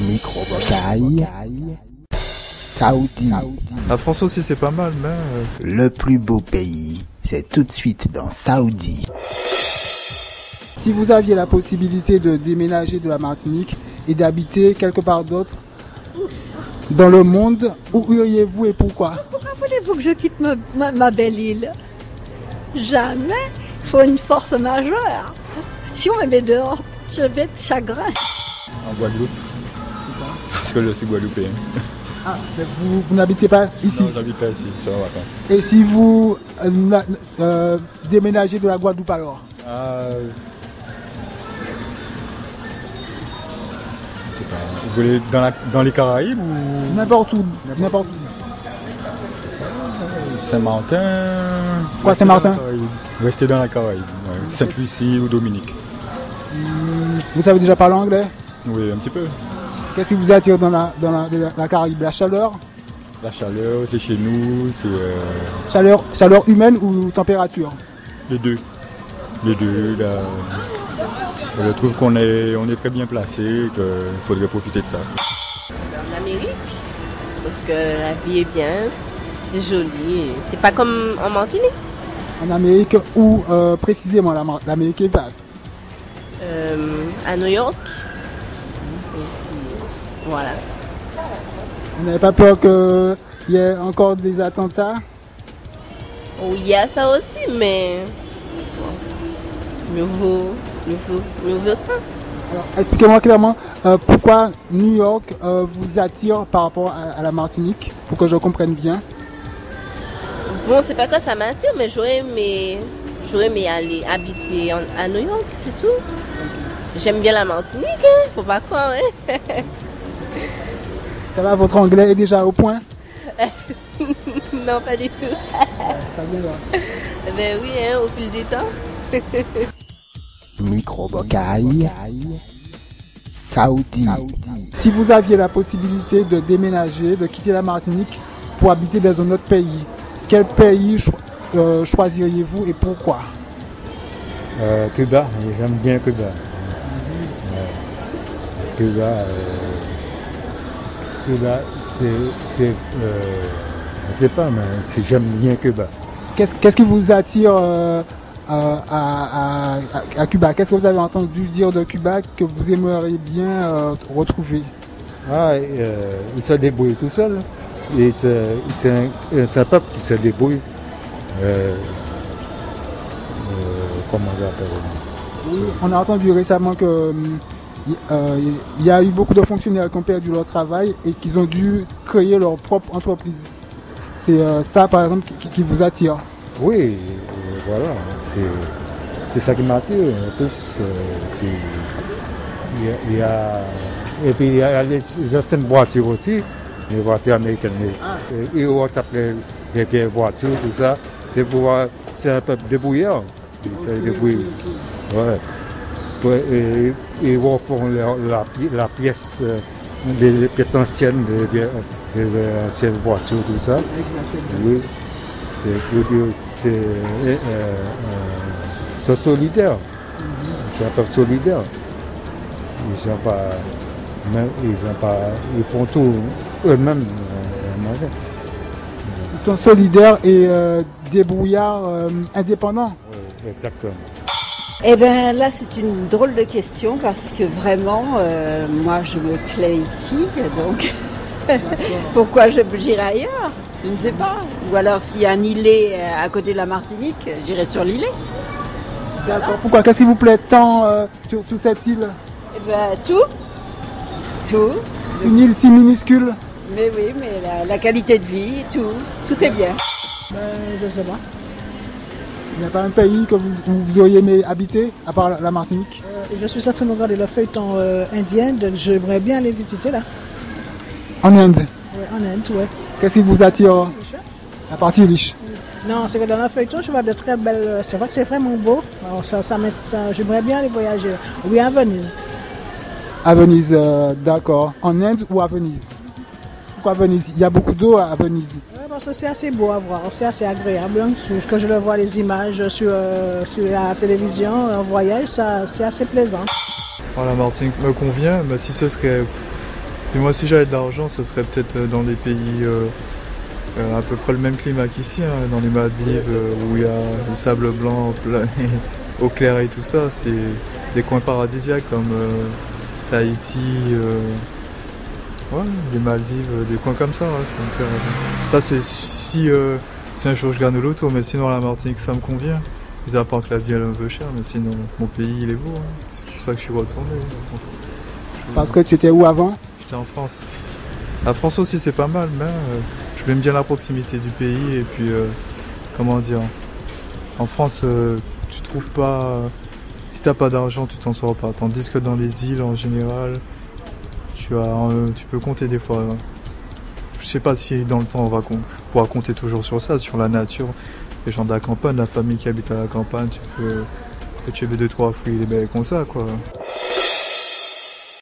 Micro-Bocaille, Saoudi. La France aussi c'est pas mal, mais... Le plus beau pays, c'est tout de suite dans Saoudi. Si vous aviez la possibilité de déménager de la Martinique et d'habiter quelque part d'autre dans le monde, où iriez-vous et pourquoi? Pourquoi voulez-vous que je quitte ma belle île? Jamais. Il faut une force majeure. Si on me met dehors, je vais être chagrin. En Guadeloupe. Parce que je suis guadeloupéen. Ah, mais vous n'habitez pas ici? Non, j'habite pas ici, je suis en vacances. Et si vous déménagez de la Guadeloupe alors? Je sais pas. Vous voulez dans les Caraïbes ou... N'importe où, n'importe où. Saint-Martin. Quoi, Saint-Martin? Rester dans la Caraïbe. Ouais. Sainte-Lucie ou Dominique. Vous savez déjà parler anglais? Oui, un petit peu. Qu'est-ce qui vous attire dans la Caraïbe? La chaleur? La chaleur, c'est chez nous, c'est... Chaleur humaine ou température? Les deux. Les deux. Je trouve qu'on est très bien placé, qu'il faudrait profiter de ça. En Amérique, parce que la vie est bien, c'est joli. C'est pas comme en Martinique. En Amérique ou précisément l'Amérique est vaste? À New York. Voilà. Vous n'avez pas peur qu'il y ait encore des attentats? Oui, il y a ça aussi, mais mieux vaut ça. Alors, expliquez-moi clairement pourquoi New York vous attire par rapport à la Martinique, pour que je comprenne bien. Bon, c'est pas que ça m'attire, mais j'aurais aimé aller habiter à New York, c'est tout. J'aime bien la Martinique, hein, faut pas croire, hein. Ça va, votre anglais est déjà au point? Non, pas du tout. Ça va. Ben oui, hein, au fil du temps. Micro-Bocaille, Saoudi. Si vous aviez la possibilité de déménager, de quitter la Martinique pour habiter dans un autre pays, quel pays choisiriez-vous et pourquoi? Cuba, j'aime bien Cuba. Cuba, c'est je sais pas, mais j'aime bien Cuba. Qu'est-ce qui vous attire à Cuba? Qu'est-ce que vous avez entendu dire de Cuba que vous aimeriez bien retrouver? Ils se débrouillent tout seuls. Et c'est un peuple qui se débrouille. Comment on l'appelle? Oui, on a entendu récemment que il y a eu beaucoup de fonctionnaires qui ont perdu leur travail et qu'ils ont dû créer leur propre entreprise. C'est ça, par exemple, qui vous attire? Oui, voilà, c'est ça qui m'attire. En plus, et puis il y a les anciennes voitures aussi, les voitures américaines. Et on appelle les vieilles voitures, tout ça. C'est un peu débrouillard. C'est débrouillé. Ouais. Et ils refont la pièce, les pièces anciennes, les anciennes voitures, tout ça. Exactement. Oui. C'est solidaire. C'est un peu solidaire. Ils font tout eux-mêmes. Ils sont solidaires et débrouillards, indépendants. Oui, exactement. Eh bien là c'est une drôle de question parce que vraiment moi je me plais ici donc pourquoi j'irai ailleurs? Je ne sais pas. Ou alors s'il y a un îlet à côté de la Martinique, j'irai sur l'îlet. D'accord. Voilà. Pourquoi? Qu'est-ce qui vous plaît tant sur cette île? Eh bien tout. Une île si minuscule? Mais oui, mais la qualité de vie, tout est bien. Je ne sais pas. Il n'y a pas un pays que vous auriez aimé habiter, à part la Martinique? Je suis en train de regarder le feuilleton indien, donc j'aimerais bien aller visiter là. En Inde? Oui, en Inde, oui. Qu'est-ce qui vous attire? La partie riche? Non, c'est que dans le feuilleton, je vois de très belles... C'est vrai que c'est vraiment beau. Alors j'aimerais bien aller voyager. Oui, à Venise. À Venise, d'accord. En Inde ou à Venise? Pourquoi Venise? Il y a beaucoup d'eau à Venise. Oui, parce que c'est assez beau à voir, c'est assez agréable. Quand je le vois les images sur la télévision, en voyage, c'est assez plaisant. La Martinique me convient, mais si ce serait Parce que moi, si j'avais de l'argent, ce serait peut-être dans des pays à peu près le même climat qu'ici, hein, dans les Maldives, où il y a le sable blanc au clair et tout ça. C'est des coins paradisiaques comme Tahiti, ouais, les Maldives, des coins comme ça. Ouais, ça, c'est si un jour je gagne le loto, mais sinon la Martinique, ça me convient. Mis à part que la vie elle est un peu chère, mais sinon mon pays il est beau. Hein. C'est pour ça que je suis retourné. Parce que tu étais où avant? J'étais en France. La France aussi c'est pas mal, mais j'aime bien la proximité du pays et puis comment dire. En France, tu trouves pas. Si t'as pas d'argent, tu t'en sors pas. Tandis que dans les îles en général, tu peux compter des fois. Je sais pas si dans le temps on pourra compter toujours sur ça, sur la nature. Les gens de la campagne, la famille qui habite à la campagne, tu peux tuer 2-3 fruits et les belles comme ça, quoi.